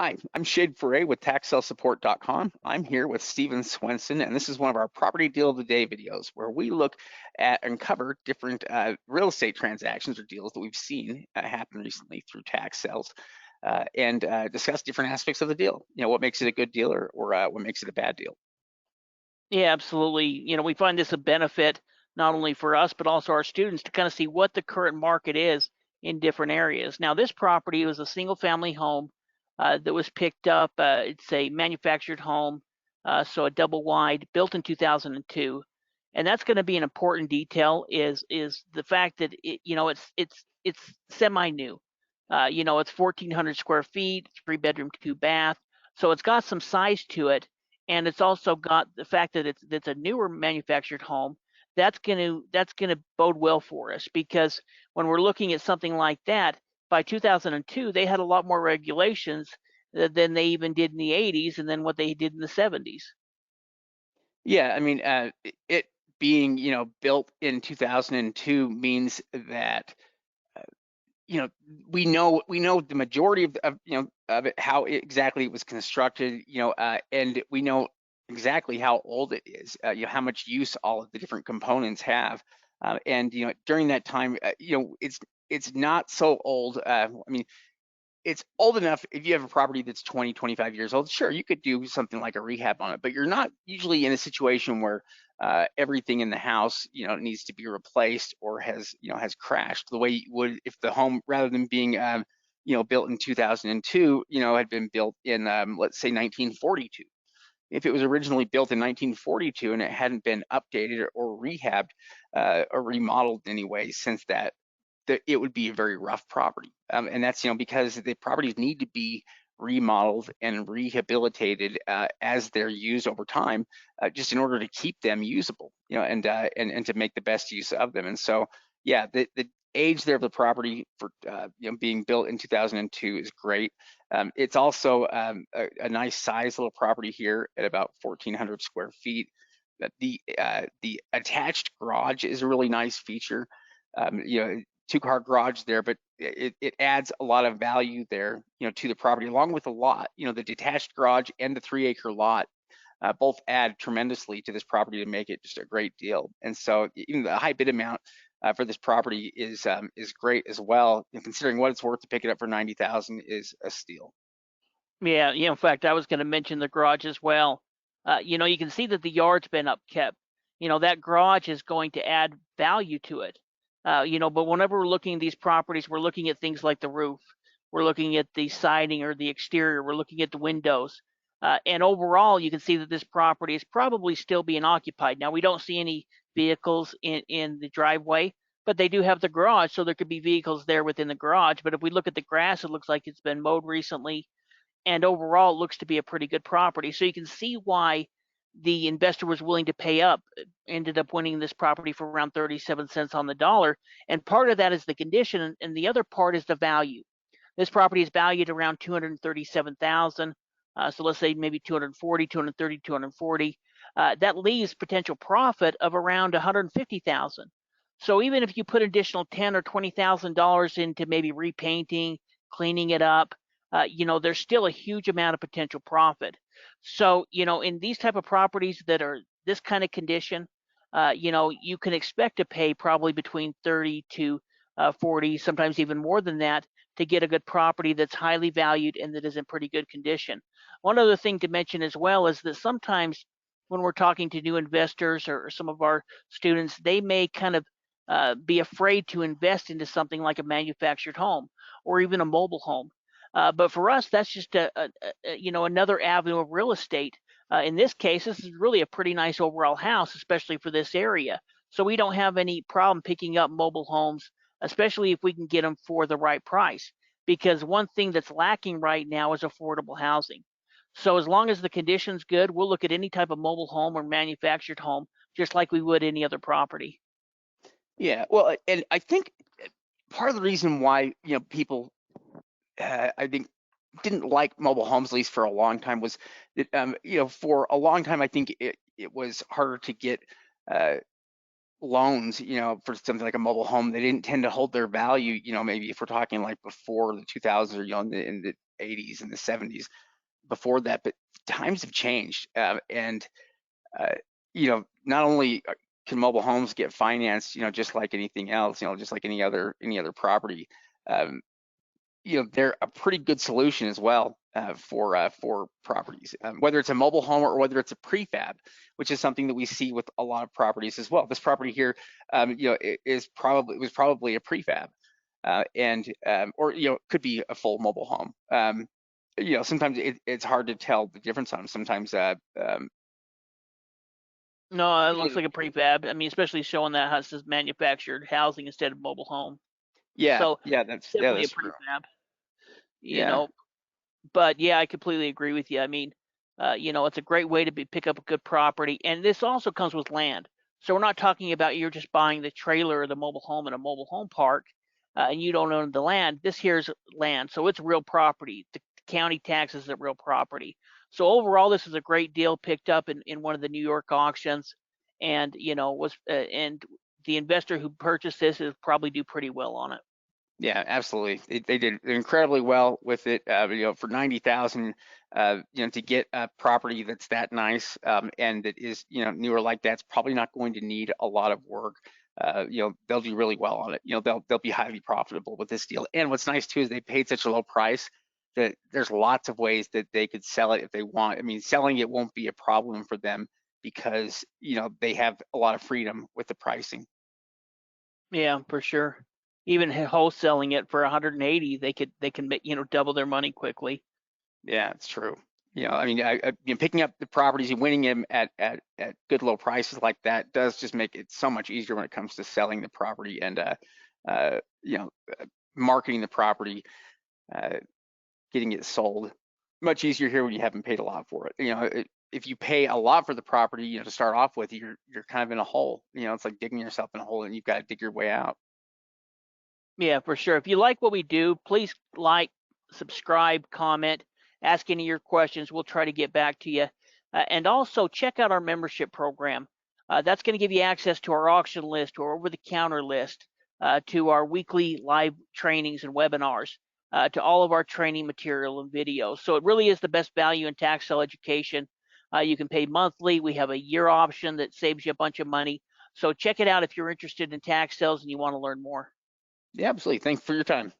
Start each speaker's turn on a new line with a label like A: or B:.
A: Hi, I'm Shade Foray with TaxSaleSupport.com. I'm here with Steven Swenson, and this is one of our Property Deal of the Day videos where we look at and cover different real estate transactions or deals that we've seen happen recently through tax sales and discuss different aspects of the deal. You know, what makes it a good deal or what makes it a bad deal.
B: Yeah, absolutely. We find this a benefit not only for us, but also our students to kind of see what the current market is in different areas. Now, this property was a single family home that was picked up. It's a manufactured home, so a double wide, built in 2002. And that's going to be an important detail is the fact that it's semi new. It's 1,400 square feet, 3 bedroom, 2 bath. So it's got some size to it, and it's also got the fact that it's a newer manufactured home. That's gonna bode well for us, because when we're looking at something like that, by 2002 they had a lot more regulations than they even did in the 80s, and then what they did in the 70s.
A: Yeah, I mean, it being, built in 2002 means that we know the majority of it, how exactly it was constructed, and we know exactly how old it is, how much use all of the different components have, and during that time, it's not so old. I mean, it's old enough if you have a property that's 20, 25 years old, sure, you could do something like a rehab on it, but you're not usually in a situation where everything in the house, needs to be replaced or has crashed the way you would if the home, rather than being, built in 2002, had been built in, let's say 1942. If it was originally built in 1942 and it hadn't been updated or rehabbed or remodeled in any way since that it would be a very rough property. And that's, because the properties need to be remodeled and rehabilitated as they're used over time, just in order to keep them usable, and to make the best use of them. And so, yeah, the age there of the property for being built in 2002 is great. It's also a nice size little property here at about 1,400 square feet. The attached garage is a really nice feature. Two-car garage there, but it adds a lot of value there, to the property, along with the lot. The detached garage and the 3-acre lot both add tremendously to this property to make it just a great deal. And so even the high bid amount for this property is great as well. And considering what it's worth, to pick it up for 90,000 is a steal.
B: Yeah, in fact, I was going to mention the garage as well. You can see that the yard's been upkept. That garage is going to add value to it. But whenever we're looking at these properties, we're looking at things like the roof, we're looking at the siding or the exterior, we're looking at the windows. And overall, you can see that this property is probably still being occupied. Now, we don't see any vehicles in the driveway, but they do have the garage, so there could be vehicles there within the garage. But if we look at the grass, it looks like it's been mowed recently, and overall it looks to be a pretty good property. So you can see why the investor was willing to pay up, ended up winning this property for around 37 cents on the dollar. And part of that is the condition, and the other part is the value. This property is valued around 237,000. So let's say maybe 240, 230, 240. That leaves potential profit of around 150,000. So even if you put additional 10 or $20,000 into maybe repainting, cleaning it up, there's still a huge amount of potential profit. So, in these type of properties that are this kind of condition, you can expect to pay probably between 30 to 40, sometimes even more than that, to get a good property that's highly valued and that is in pretty good condition. One other thing to mention as well is that sometimes when we're talking to new investors or some of our students, they may kind of be afraid to invest into something like a manufactured home or even a mobile home. But for us, that's just another avenue of real estate. In this case, this is really a pretty nice overall house, especially for this area. So we don't have any problem picking up mobile homes, especially if we can get them for the right price. Because one thing that's lacking right now is affordable housing. So as long as the condition's good, we'll look at any type of mobile home or manufactured home, just like we would any other property.
A: Yeah, well, and I think part of the reason why people I think didn't like mobile homes, at least for a long time, was that for a long time I think it was harder to get uh, loans, for something like a mobile home. They didn't tend to hold their value, maybe if we're talking like before the 2000s, or in the 80s and the 70s before that, but times have changed. And uh, not only can mobile homes get financed, just like anything else, just like any other property, um, they're a pretty good solution as well for properties, whether it's a mobile home or whether it's a prefab, which is something that we see with a lot of properties as well. This property here, it was probably a prefab, and or could be a full mobile home. Sometimes it's hard to tell the difference on them. Sometimes,
B: No, it
A: you
B: looks
A: know,
B: like a prefab. I mean, especially showing that it says manufactured housing instead of mobile home.
A: yeah,
B: So
A: yeah,
B: definitely a
A: that's true.
B: prefab. You
A: Yeah,
B: know, but yeah, I completely agree with you. I mean, it's a great way to pick up a good property, and this also comes with land. So we're not talking about you're just buying the trailer or the mobile home in a mobile home park, and you don't own the land. This here's land, so it's real property. The county taxes are real property. So overall, this is a great deal picked up in one of the New York auctions, and and the investor who purchased this is probably do pretty well on it.
A: yeah, absolutely. They did incredibly well with it. For 90,000, to get a property that's that nice, and that is, newer like that's probably not going to need a lot of work. They'll do really well on it. They'll be highly profitable with this deal. And what's nice too is they paid such a low price that there's lots of ways that they could sell it if they want. I mean, selling it won't be a problem for them because, they have a lot of freedom with the pricing.
B: Yeah, for sure. Even wholesaling it for 180, they can make, double their money quickly.
A: Yeah, it's true. I mean, picking up the properties and winning them at good low prices like that does just make it so much easier when it comes to selling the property and uh, you know, marketing the property, uh, getting it sold. Much easier here when you haven't paid a lot for it. If you pay a lot for the property, to start off with, you're kind of in a hole. It's like digging yourself in a hole and you've got to dig your way out.
B: Yeah, for sure. If you like what we do, please like, subscribe, comment, ask any of your questions. We'll try to get back to you. And also check out our membership program. That's going to give you access to our auction list, to our over-the-counter list, to our weekly live trainings and webinars, to all of our training material and videos. So it really is the best value in tax sale education. You can pay monthly. We have a year option that saves you a bunch of money. So check it out if you're interested in tax sales and you want to learn more.
A: Yeah, absolutely. Thanks for your time.